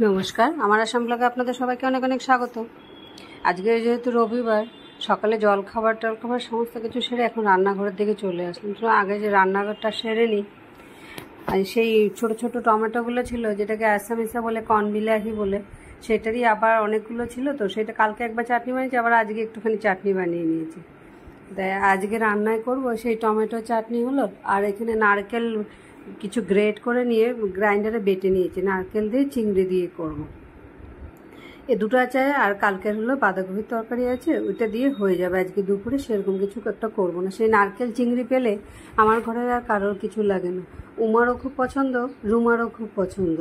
নমস্কার, আমার আসাম ব্লগে আপনাদের সবাইকে অনেক অনেক স্বাগত। আজকে যেহেতু রবিবার, সকালে জলখাবার সমস্ত কিছু সেরে এখন রান্নাঘরের দিকে চলে আসলাম। তো আগে যে রান্নাঘরটা সেরে নিই, আর সেই ছোট ছোট টমেটোগুলো ছিল, যেটাকে আসামিসা বলে, কর্নবিলাহি বলে, সেটারই আবার অনেকগুলো ছিল। তো সেটা কালকে একবার চাটনি বানিয়েছি, আবার আজকে একটুখানি চাটনি বানিয়ে নিয়েছি। তাই আজকে রান্নায় করব সেই টমেটো চাটনি হলো। আর এখানে নারকেল কিছু গ্রেট করে নিয়ে গ্রাইন্ডারে বেটে নিয়েছি, নারকেল দিয়ে চিংড়ি দিয়ে করব। এ দুটো আছে। আর কালকের হলো বাঁধাকপির তরকারি আছে, ওইটা দিয়ে হয়ে যাবে আজকে দুপুরে। সেরকম কিছু একটা করবো না। সেই নারকেল চিংড়ি পেলে আমার ঘরের আর কারোর কিছু লাগে না। উমারও খুব পছন্দ, রুমারও খুব পছন্দ।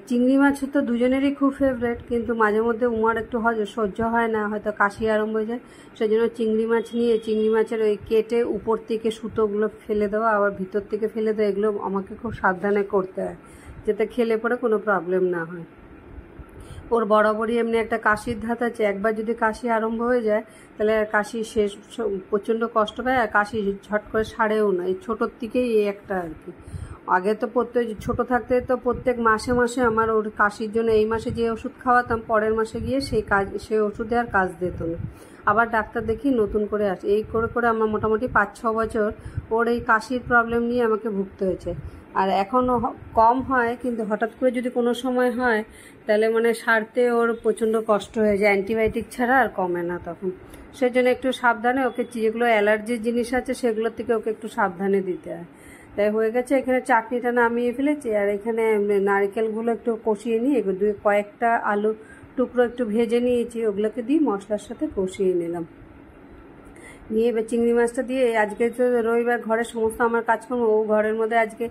চিংড়ি মাছ তো দুজনেরই খুব ফেভারেট, কিন্তু মাঝে মধ্যে উমার একটু সহ্য হয় না, হয়তো কাশি আরম্ভ হয়ে যায়। সেই জন্য চিংড়ি মাছ নিয়ে চিংড়ি মাছের ওই কেটে উপর থেকে সুতোগুলো ফেলে দেওয়া, আবার ভিতর থেকে ফেলে দেওয়া, এগুলো আমাকে খুব সাবধানে করতে হয়, যাতে খেলে পরে কোনো প্রবলেম না হয়। ওর বরাবরই এমনি একটা কাশির ধাত আছে, একবার যদি কাশি আরম্ভ হয়ে যায় তাহলে কাশি শেষ, প্রচণ্ড কষ্ট পায়, আর কাশি ঝট করে সারেও না। এই ছোটোর থেকেই এই একটা আর কি। আগে তো ছোটো থাকতে তো প্রত্যেক মাসে মাসে আমার ওর কাশির জন্য এই মাসে যে ওষুধ খাওয়াতাম, পরের মাসে গিয়ে সেই ওষুধে আর কাজ দিত না। আবার ডাক্তার দেখি নতুন করে আসে। এই করে করে আমার মোটামুটি 5-6 বছর ওর এই কাশির প্রবলেম নিয়ে আমাকে ভুগতে হয়েছে। আর এখনও কম হয়, কিন্তু হঠাৎ করে যদি কোনো সময় হয় তাহলে মানে সারতে ওর প্রচণ্ড কষ্ট হয়ে যায়, অ্যান্টিবায়োটিক ছাড়া আর কমে না তখন। সেই জন্য একটু সাবধানে ওকে, যেগুলো অ্যালার্জির জিনিস আছে সেগুলোর থেকে ওকে একটু সাবধানে দিতে হয়। তাই হয়ে গেছে। এখানে চাটনিটা নামিয়ে ফেলেছি, আর এখানে নারকেলগুলো একটু কষিয়ে নিয়ে কয়েকটা আলু টুকরো একটু ভেজে নিয়েছি, ওগুলোকে দিয়ে মশলার সাথে কষিয়ে নিলাম। নিয়ে এবার চিংড়ি মাছটা দিয়ে, আজকে তো রবিবার, ঘরের সমস্ত আমার কাজকর্ম ও ঘরের মধ্যে। আজকে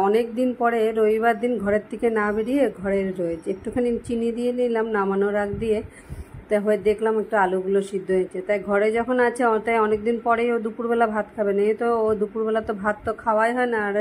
অনেক দিন পরে রবিবার দিন ঘরের থেকে না বেরিয়ে ঘরে রয়েছে। একটুখানি চিনি দিয়ে নিলাম নামানোর আগ দিয়ে, তাই হয়ে দেখলাম একটু আলুগুলো সিদ্ধ হয়েছে। তাই ঘরে যখন আছে, তাই অনেকদিন পরেই ও দুপুরবেলা ভাত খাবে না। এই তো ও দুপুরবেলা তো ভাত তো খাওয়াই হয় না, আর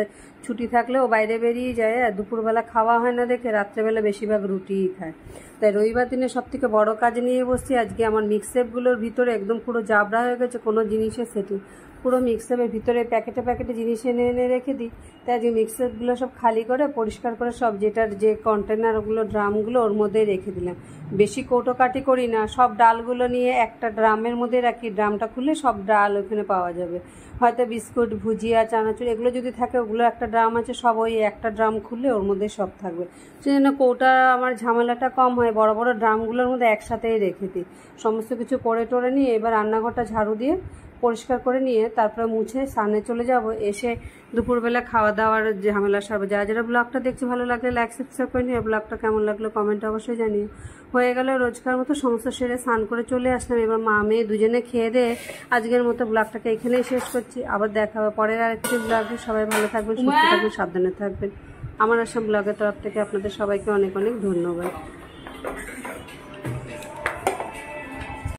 ছুটি থাকলে ও বাইরে বেরিয়ে যায়, আর দুপুরবেলা খাওয়া হয় না দেখে রাত্রেবেলা বেশিরভাগ রুটিই খায়। তাই রবিবার দিনে সবথেকে বড় কাজ নিয়ে বসছি আজকে। আমার মিক্সেপগুলোর ভিতরে একদম পুরো জাবড়া হয়ে গেছে কোনো জিনিসের সেটিং। পুরো মিক্সেপের ভিতরে প্যাকেটে প্যাকেটে জিনিস এনে এনে রেখে দিই। তাই আজকে মিক্সেপগুলো সব খালি করে পরিষ্কার করে সব, যেটার যে কন্টেনার, ওগুলো ড্রামগুলো ওর মধ্যেই রেখে দিলাম। বেশি কৌটোকাটি করি না, সব ডালগুলো নিয়ে একটা ড্রামের মধ্যে রাখি। ড্রামটা খুলে সব ডাল ওখানে পাওয়া যাবে। হয়তো বিস্কুট, ভুজিয়া, চানাচুর এগুলো যদি থাকে, ওগুলো একটা ড্রাম আছে, সব ওই একটা ড্রাম খুললে ওর মধ্যে সব থাকবে। সেই জন্য কৌটা আমার ঝামেলাটা কম হয়। বড় বড় ড্রামগুলোর মধ্যে একসাথেই রেখে দিই। সমস্ত কিছু করে টোরে নিয়ে এবার রান্নাঘরটা ঝাড়ু দিয়ে পরিষ্কার করে নিয়ে তারপরে মুছে স্নানে চলে যাব। এসে দুপুরবেলা খাওয়া দাওয়ার ঝামেলা সারবো। যারা যারা ব্লগটা দেখছি ভালো লাগলে লাইক সাবস্ক্রাইব করে নিয়ে, ব্লগটা কেমন লাগলো কমেন্টে অবশ্যই জানিও। হয়ে গেল রোজকার মতো সমস্ত সেরে স্নান করে চলে আসলাম। এবার মা মেয়ে দুজনে খেয়ে দিয়ে আজকের মতো ব্লগটাকে এখানেই শেষ করছি। আবার দেখা হবে পরের আরেকটি ব্লগে। সবাই ভালো থাকবেন, সুস্থ থাকবেন, সাবধানে থাকবেন। আমার আসাম ব্লগের তরফ থেকে আপনাদের সবাইকে অনেক অনেক ধন্যবাদ।